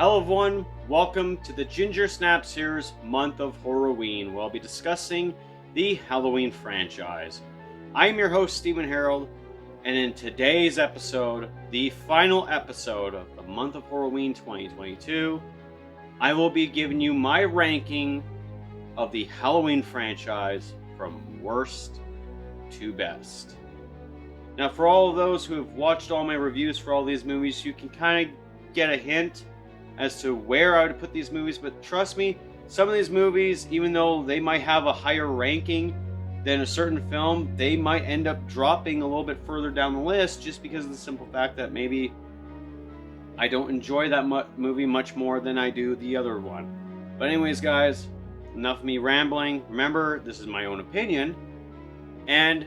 Hello everyone, welcome to the Ginger Snap Series month of HORROR-WEEN, where I'll be discussing the Halloween franchise. I am your host, Stephen Harold, and in today's episode, the final episode of the month of HORROR-WEEN 2022, I will be giving you my ranking of the Halloween franchise from worst to best. Now, for all of those who have watched all my reviews for all these movies, you can kind of get a hint as to where I would put these movies, but trust me, some of these movies, even though they might have a higher ranking than a certain film, they might end up dropping a little bit further down the list just because of the simple fact that maybe I don't enjoy that movie much more than I do the other one. But anyways, guys, enough of me rambling. Remember, this is my own opinion, and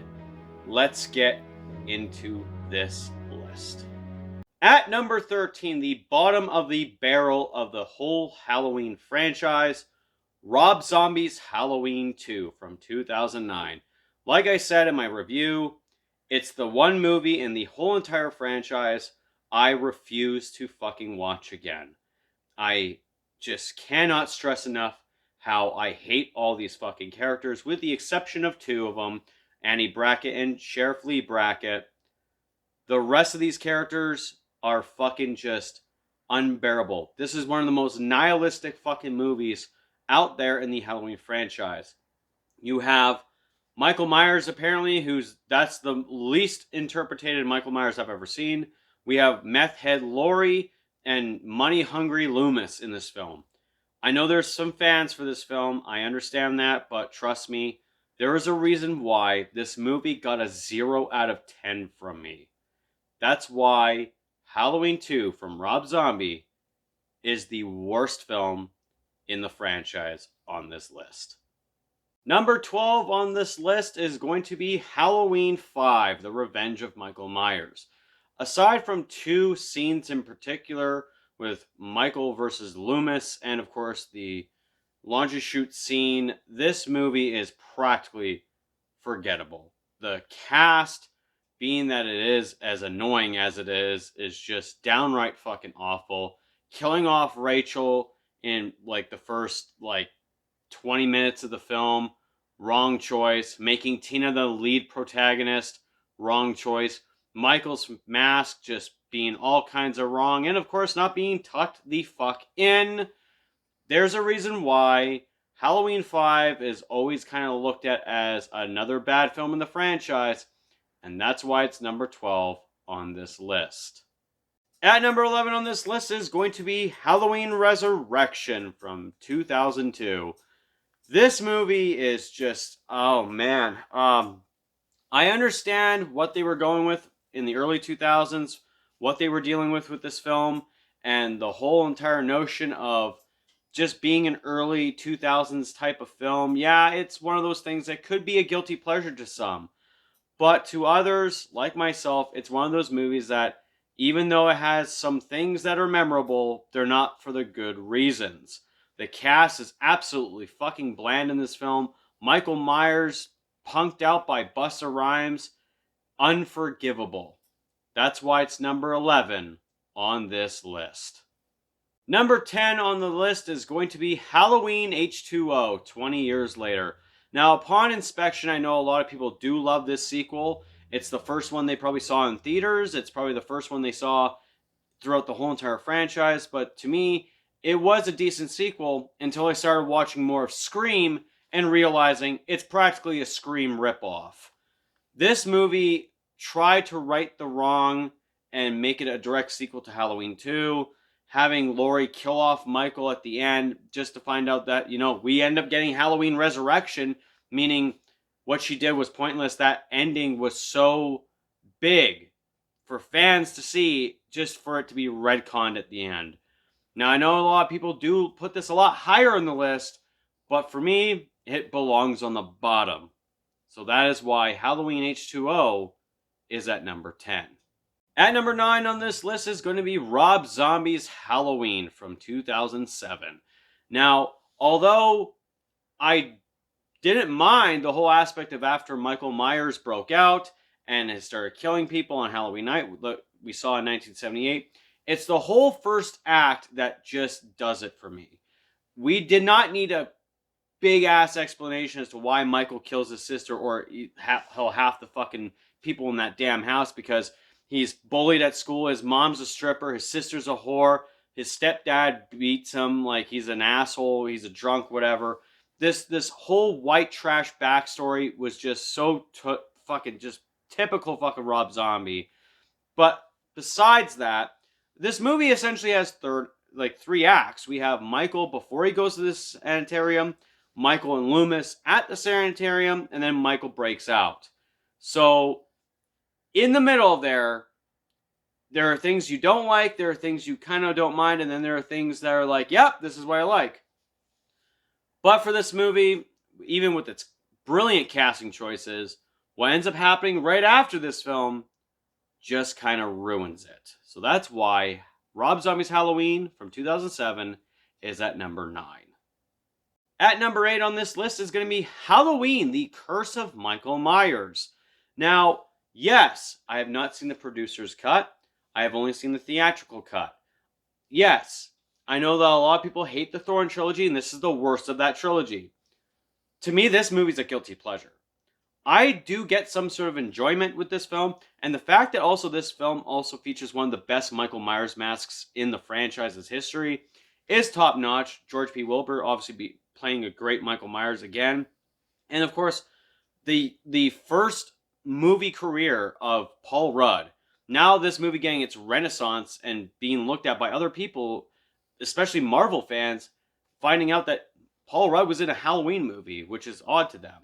let's get into this list. At number 13, the bottom of the barrel of the whole Halloween franchise, Rob Zombie's Halloween 2 from 2009. Like I said in my review, it's the one movie in the whole entire franchise I refuse to fucking watch again. I just cannot stress enough how I hate all these fucking characters, with the exception of two of them, Annie Brackett and Sheriff Lee Brackett. The rest of these characters are fucking just unbearable. This is one of the most nihilistic fucking movies out there in the Halloween franchise. You have Michael Myers, apparently, that's the least interpreted Michael Myers I've ever seen. We have meth head Laurie and money hungry Loomis in this film. I know there's some fans for this film, I understand that, but trust me, there is a reason why this movie got a 0 out of 10 from me. That's why Halloween 2 from Rob Zombie is the worst film in the franchise on this list. Number 12 on this list is going to be Halloween 5, The Revenge of Michael Myers. Aside from two scenes in particular with Michael versus Loomis and of course the laundry chute scene, this movie is practically forgettable. The cast, being that it is as annoying as it is just downright fucking awful. Killing off Rachel in the first 20 minutes of the film, wrong choice. Making Tina the lead protagonist, wrong choice. Michael's mask just being all kinds of wrong, and of course not being tucked the fuck in. There's a reason why Halloween 5 is always kind of looked at as another bad film in the franchise, and that's why it's number 12 on this list. At number 11 on this list is going to be Halloween Resurrection from 2002. This movie is just, oh man. I understand what they were going with in the early 2000s, what they were dealing with this film, and the whole entire notion of just being an early 2000s type of film. Yeah, it's one of those things that could be a guilty pleasure to some. But to others, like myself, it's one of those movies that, even though it has some things that are memorable, they're not for the good reasons. The cast is absolutely fucking bland in this film. Michael Myers, punked out by Busta Rhymes, unforgivable. That's why it's number 11 on this list. Number 10 on the list is going to be Halloween H2O, 20 years later. Now, upon inspection, I know a lot of people do love this sequel. It's the first one they probably saw in theaters. It's probably the first one they saw throughout the whole entire franchise. But to me, it was a decent sequel until I started watching more of Scream and realizing it's practically a Scream ripoff. This movie tried to right the wrong and make it a direct sequel to Halloween 2. Having Laurie kill off Michael at the end just to find out that, we end up getting Halloween Resurrection, meaning what she did was pointless. That ending was so big for fans to see just for it to be retconned at the end. Now, I know a lot of people do put this a lot higher on the list, but for me, it belongs on the bottom. So that is why Halloween H2O is at number 10. At number 9 on this list is going to be Rob Zombie's Halloween from 2007. Now, although I didn't mind the whole aspect of after Michael Myers broke out and has started killing people on Halloween night, we saw in 1978, It's the whole first act that just does it for me. We did not need a big ass explanation as to why Michael kills his sister or hell, half the fucking people in that damn house, because he's bullied at school. His mom's a stripper. His sister's a whore. His stepdad beats him like he's an asshole. He's a drunk, whatever. This whole white trash backstory was just so fucking just typical fucking Rob Zombie. But besides that, this movie essentially has three acts. We have Michael before he goes to this sanitarium, Michael and Loomis at the sanitarium, and then Michael breaks out. So in the middle there are things you don't like, there are things you kind of don't mind, and then there are things that are like, yep, this is what I like. But for this movie, even with its brilliant casting choices, what ends up happening right after this film just kind of ruins it. So that's why Rob Zombie's Halloween from 2007 is at number 9. At number 8 on this list is going to be Halloween, The Curse of Michael Myers. Now, yes, I have not seen the producer's cut. I have only seen the theatrical cut. Yes, I know that a lot of people hate the Thorn trilogy, and this is the worst of that trilogy. To me, this movie's a guilty pleasure. I do get some sort of enjoyment with this film, and the fact that also this film also features one of the best Michael Myers masks in the franchise's history is top-notch. George P. Wilbur obviously playing a great Michael Myers again. And of course, the first movie career of Paul Rudd. Now this movie getting its renaissance and being looked at by other people, especially Marvel fans, finding out that Paul Rudd was in a Halloween movie, which is odd to them.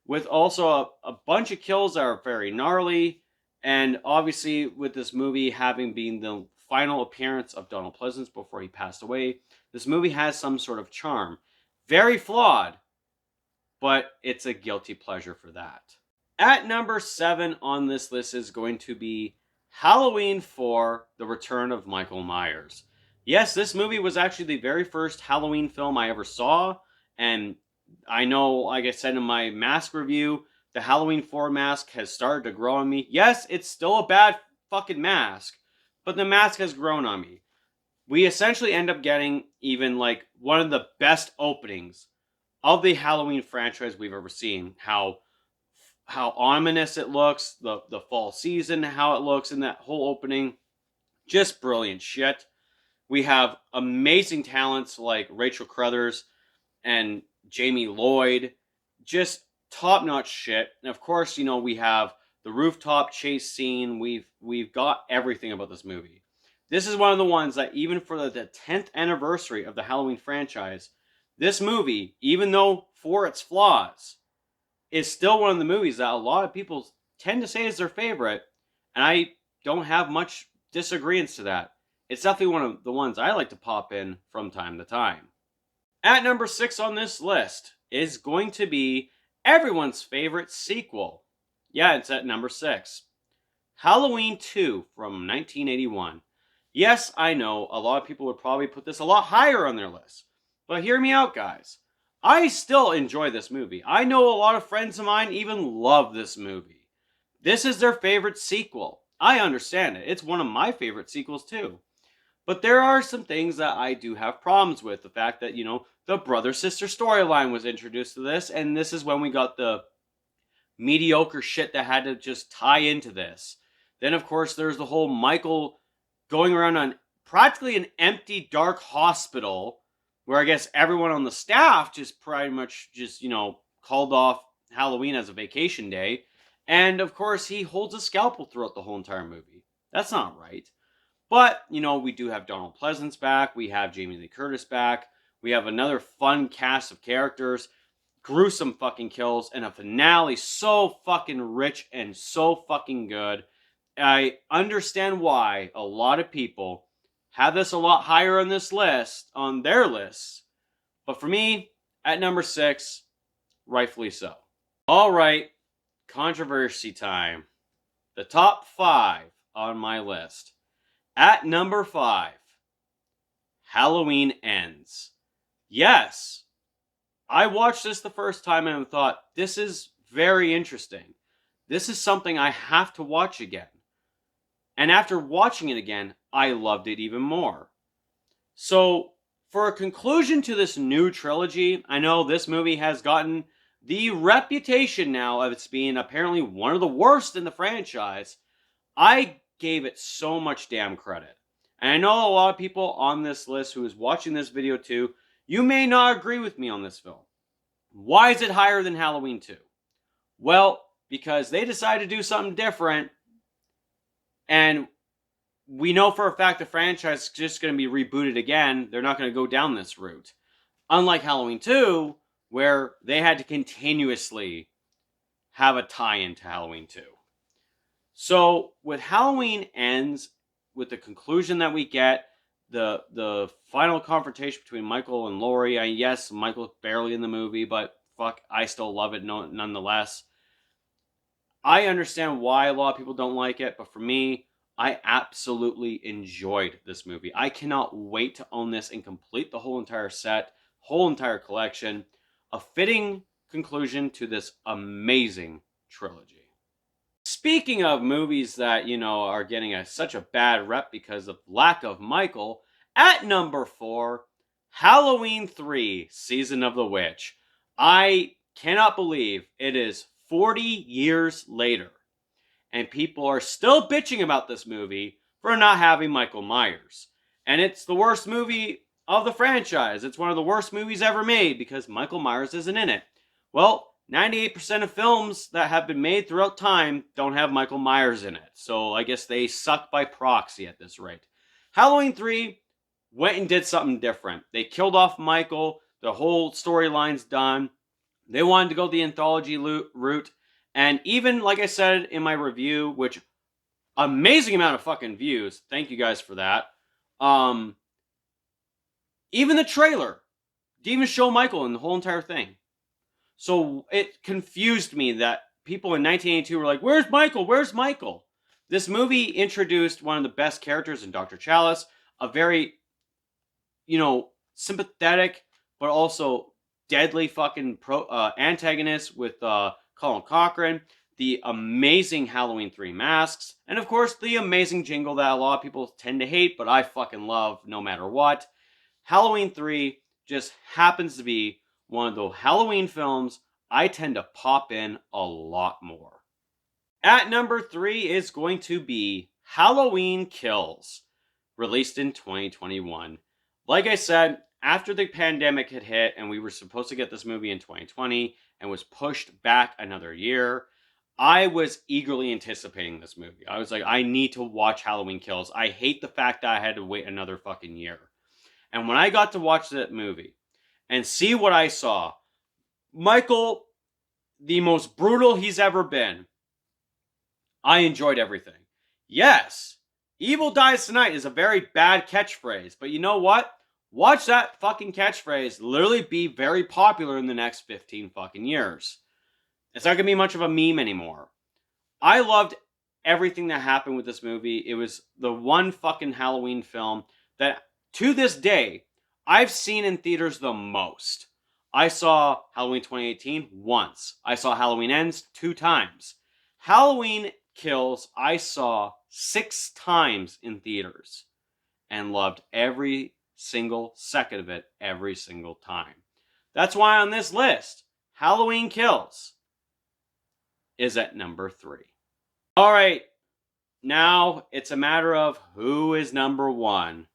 With also a bunch of kills that are very gnarly, and obviously with this movie having been the final appearance of Donald Pleasence before he passed away, this movie has some sort of charm. Very flawed, but it's a guilty pleasure for that. At number 7 on this list is going to be Halloween 4, The Return of Michael Myers. Yes, this movie was actually the very first Halloween film I ever saw, and I know, like I said in my mask review, the Halloween 4 mask has started to grow on me. Yes, it's still a bad fucking mask, but the mask has grown on me. We essentially end up getting even like one of the best openings of the Halloween franchise we've ever seen. How ominous it looks, the fall season, how it looks in that whole opening. Just brilliant shit. We have amazing talents like Rachel Crothers and Jamie Lloyd, just top-notch shit. And of course, you know, we have the rooftop chase scene. We've got everything about this movie. This is one of the ones that even for the 10th anniversary of the Halloween franchise, this movie, even though for its flaws, is still one of the movies that a lot of people tend to say is their favorite. And I don't have much disagreements to that. It's definitely one of the ones I like to pop in from time to time. At number 6 on this list is going to be everyone's favorite sequel. Yeah, it's at number 6. Halloween 2 from 1981. Yes, I know a lot of people would probably put this a lot higher on their list. But hear me out, guys. I still enjoy this movie. I know a lot of friends of mine even love this movie. This is their favorite sequel. I understand it. It's one of my favorite sequels too. But there are some things that I do have problems with. The fact that, you know, the brother-sister storyline was introduced to this, and this is when we got the mediocre shit that had to just tie into this. Then, of course, there's the whole Michael going around on practically an empty, dark hospital, where I guess everyone on the staff just pretty much just, you know, called off Halloween as a vacation day. And, of course, he holds a scalpel throughout the whole entire movie. That's not right. But, you know, we do have Donald Pleasence back. We have Jamie Lee Curtis back. We have another fun cast of characters. Gruesome fucking kills. And a finale so fucking rich and so fucking good. I understand why a lot of people have this a lot higher on this list, on their lists. But for me, at number 6, rightfully so. Alright, controversy time. The top 5 on my list. At number 5, Halloween Ends. Yes, I watched this the first time and thought, this is very interesting. This is something I have to watch again. And after watching it again, I loved it even more. So, for a conclusion to this new trilogy, I know this movie has gotten the reputation now of its being apparently one of the worst in the franchise. I gave it so much damn credit. And I know a lot of people on this list who is watching this video too, you may not agree with me on this film. Why is it higher than Halloween 2? Well, because they decided to do something different, and we know for a fact the franchise is just going to be rebooted again. They're not going to go down this route. Unlike Halloween 2, where they had to continuously have a tie-in to Halloween 2. So, with Halloween Ends, with the conclusion that we get, the final confrontation between Michael and Laurie. Yes, Michael's barely in the movie, but fuck, I still love it nonetheless. I understand why a lot of people don't like it, but for me, I absolutely enjoyed this movie. I cannot wait to own this and complete the whole entire set, whole entire collection. A fitting conclusion to this amazing trilogy. Speaking of movies that, are getting such a bad rep because of lack of Michael, at number 4, Halloween 3, Season of the Witch. I cannot believe it is 40 years later, and people are still bitching about this movie for not having Michael Myers. And it's the worst movie of the franchise. It's one of the worst movies ever made because Michael Myers isn't in it. Well, 98% of films that have been made throughout time don't have Michael Myers in it. So I guess they suck by proxy at this rate. Halloween 3 went and did something different. They killed off Michael. The whole storyline's done. They wanted to go the anthology route. And even, like I said in my review, which amazing amount of fucking views. Thank you guys for that. Even the trailer didn't even show Michael in the whole entire thing. So it confused me that people in 1982 were like, where's Michael? Where's Michael? This movie introduced one of the best characters in Dr. Chalice, a very, sympathetic, but also deadly fucking antagonist with Colin Cochran, the amazing Halloween 3 masks, and of course the amazing jingle that a lot of people tend to hate, but I fucking love no matter what. Halloween 3 just happens to be one of the Halloween films I tend to pop in a lot more. At number 3 is going to be Halloween Kills, released in 2021. Like I said, after the pandemic had hit and we were supposed to get this movie in 2020 and was pushed back another year, I was eagerly anticipating this movie. I was like, I need to watch Halloween Kills. I hate the fact that I had to wait another fucking year. And when I got to watch that movie and see what I saw, Michael, the most brutal he's ever been, I enjoyed everything. Yes, evil dies tonight is a very bad catchphrase, but you know what? Watch that fucking catchphrase literally be very popular in the next 15 fucking years. It's not gonna be much of a meme anymore. I loved everything that happened with this movie. It was the one fucking Halloween film that, to this day, I've seen in theaters the most. I saw Halloween 2018 once. I saw Halloween Ends 2 times. Halloween Kills I saw 6 times in theaters and loved every single second of it every single time. That's why on this list, Halloween Kills is at number 3. All right, now it's a matter of who is number 1,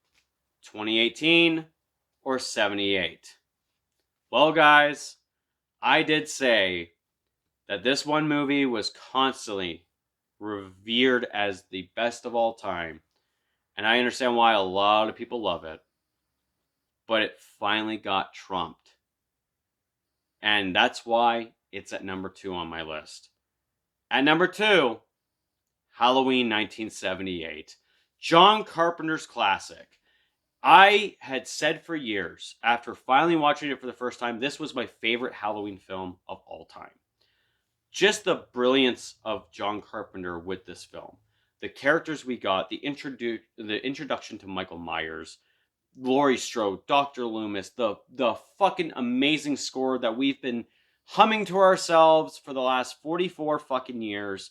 2018 or 78. Well, guys, I did say that this one movie was constantly revered as the best of all time, and I understand why a lot of people love it, but it finally got trumped, and that's why it's at number 2 on my list. At number 2, Halloween 1978, John Carpenter's classic. I had said for years, after finally watching it for the first time, this was my favorite Halloween film of all time. Just the brilliance of John Carpenter with this film. The characters we got, the introduction to Michael Myers, Laurie Strode, Dr. Loomis, the fucking amazing score that we've been humming to ourselves for the last 44 fucking years.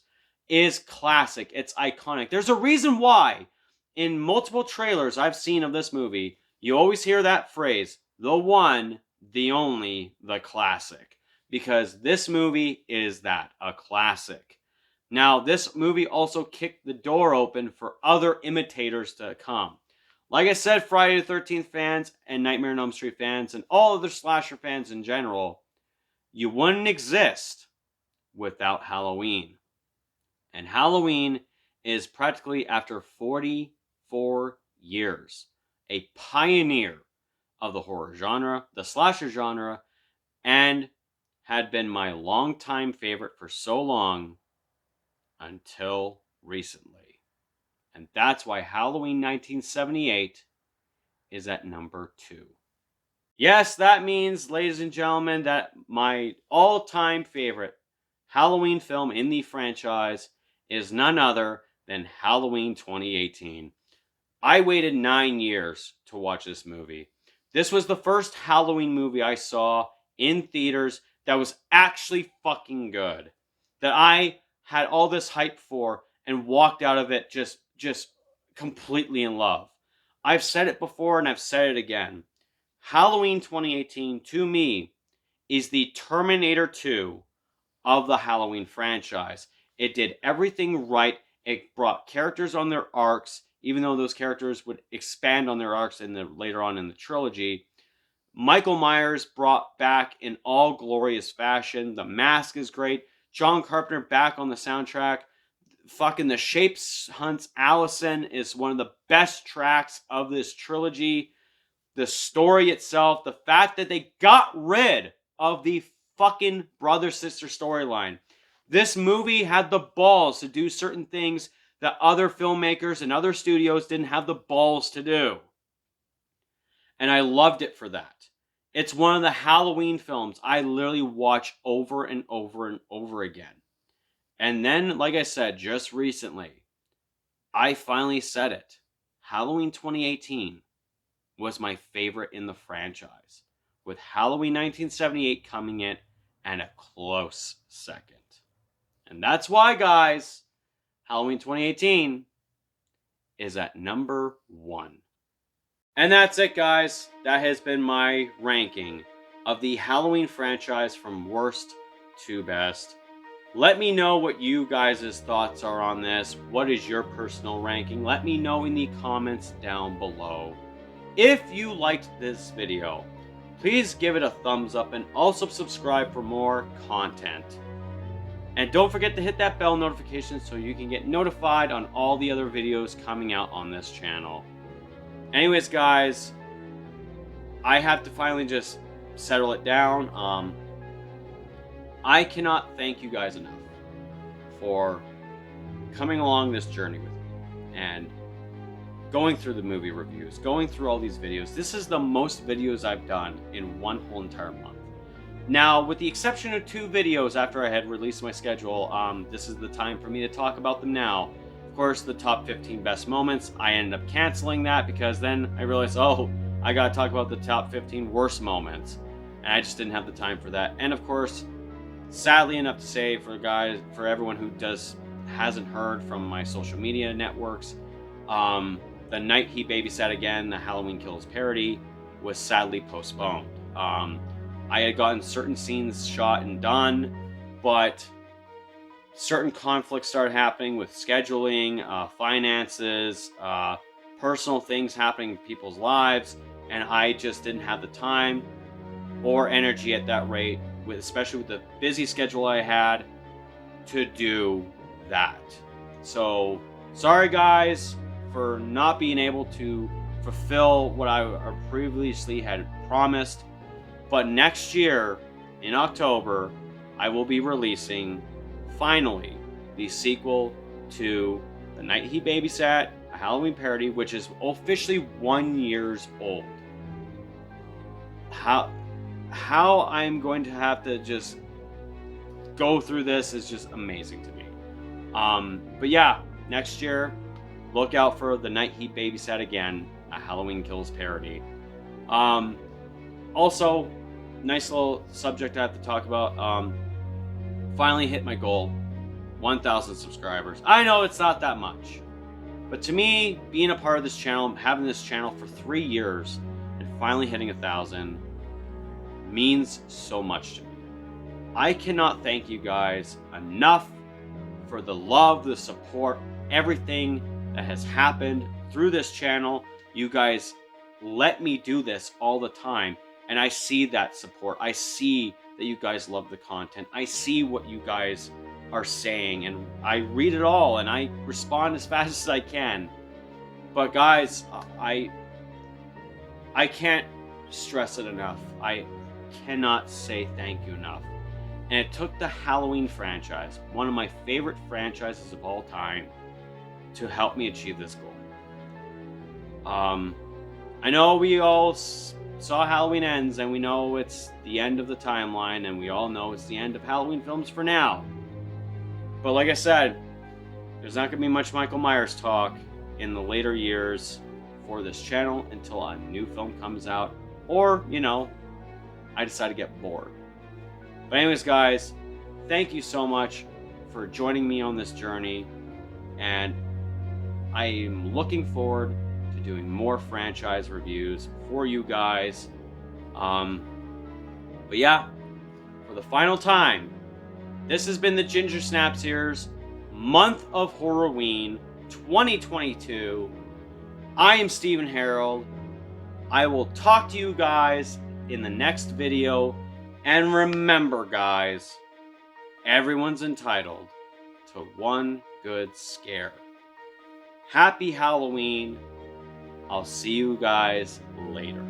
is classic. It's iconic. There's a reason why in multiple trailers I've seen of this movie, you always hear that phrase, the one, the only, the classic. Because this movie is that, a classic. Now, this movie also kicked the door open for other imitators to come. Like I said, Friday the 13th fans and Nightmare on Elm Street fans and all other slasher fans in general, you wouldn't exist without Halloween. And Halloween is practically, after 44 years, a pioneer of the horror genre, the slasher genre, and had been my longtime favorite for so long until recently. And that's why Halloween 1978 is at number 2. Yes, that means, ladies and gentlemen, that my all-time favorite Halloween film in the franchise is none other than Halloween 2018. I waited 9 years to watch this movie. This was the first Halloween movie I saw in theaters that was actually fucking good. That I had all this hype for and walked out of it just completely in love. I've said it before and I've said it again. Halloween 2018, to me, is the Terminator 2 of the Halloween franchise. It did everything right. It brought characters on their arcs, even though those characters would expand on their arcs later on in the trilogy. Michael Myers brought back in all glorious fashion. The mask is great. John Carpenter back on the soundtrack. Fucking The Shapes Hunts Allison is one of the best tracks of this trilogy. The story itself, the fact that they got rid of the fucking brother-sister storyline. This movie had the balls to do certain things that other filmmakers and other studios didn't have the balls to do. And I loved it for that. It's one of the Halloween films I literally watch over and over and over again. And then, like I said, just recently, I finally said it. Halloween 2018 was my favorite in the franchise, with Halloween 1978 coming in and a close second. And that's why, guys, Halloween 2018 is at number 1. And that's it, guys. That has been my ranking of the Halloween franchise from worst to best. Let me know what you guys' thoughts are on this. What is your personal ranking? Let me know in the comments down below. If you liked this video, please give it a thumbs up and also subscribe for more content. And don't forget to hit that bell notification so you can get notified on all the other videos coming out on this channel. Anyways, guys, I have to finally just settle it down. I cannot thank you guys enough for coming along this journey with me and going through the movie reviews, going through all these videos. This is the most videos I've done in one whole entire month. Now, with the exception of 2 videos after I had released my schedule, this is the time for me to talk about them now. Of course, the top 15 best moments, I ended up canceling that because then I realized, oh, I gotta talk about the top 15 worst moments. And I just didn't have the time for that. And of course, sadly enough to say, for everyone who hasn't heard from my social media networks, The Night He Babysat Again, the Halloween Kills parody, was sadly postponed. I had gotten certain scenes shot and done, but certain conflicts started happening with scheduling, finances, personal things happening in people's lives, and I just didn't have the time or energy at that rate, especially with the busy schedule I had, to do that. So, sorry guys for not being able to fulfill what I previously had promised. But next year, in October, I will be releasing, finally, the sequel to The Night He Babysat, a Halloween parody, which is officially 1 year old. How I'm going to have to just go through this is just amazing to me. But yeah, next year, look out for The Night He Babysat Again, a Halloween Kills parody. Also, nice little subject I have to talk about. Finally hit my goal 1,000 subscribers. I know it's not that much, but to me, being a part of this channel, having this channel for 3 years, and finally hitting 1,000 means so much to me. I cannot thank you guys enough for the love, the support, everything that has happened through this channel. You guys let me do this all the time, and I see that support. I see that you guys love the content. I see what you guys are saying, and I read it all, and I respond as fast as I can. But guys, I can't stress it enough. I cannot say thank you enough. And it took the Halloween franchise, one of my favorite franchises of all time, to help me achieve this goal. I know we all saw Halloween Ends, and we know it's the end of the timeline, and we all know it's the end of Halloween films for now. But like I said, there's not going to be much Michael Myers talk in the later years for this channel until a new film comes out, or, you know, I decide to get bored. But anyways, guys, thank you so much for joining me on this journey, and I am looking forward to doing more franchise reviews for you guys. But yeah, for the final time, this has been the Ginger Snaps Ears Month of Horror-WEEN 2022. I am Stephen Harold. I will talk to you guys in the next video. And remember, guys, everyone's entitled to one good scare. Happy Halloween. I'll see you guys later.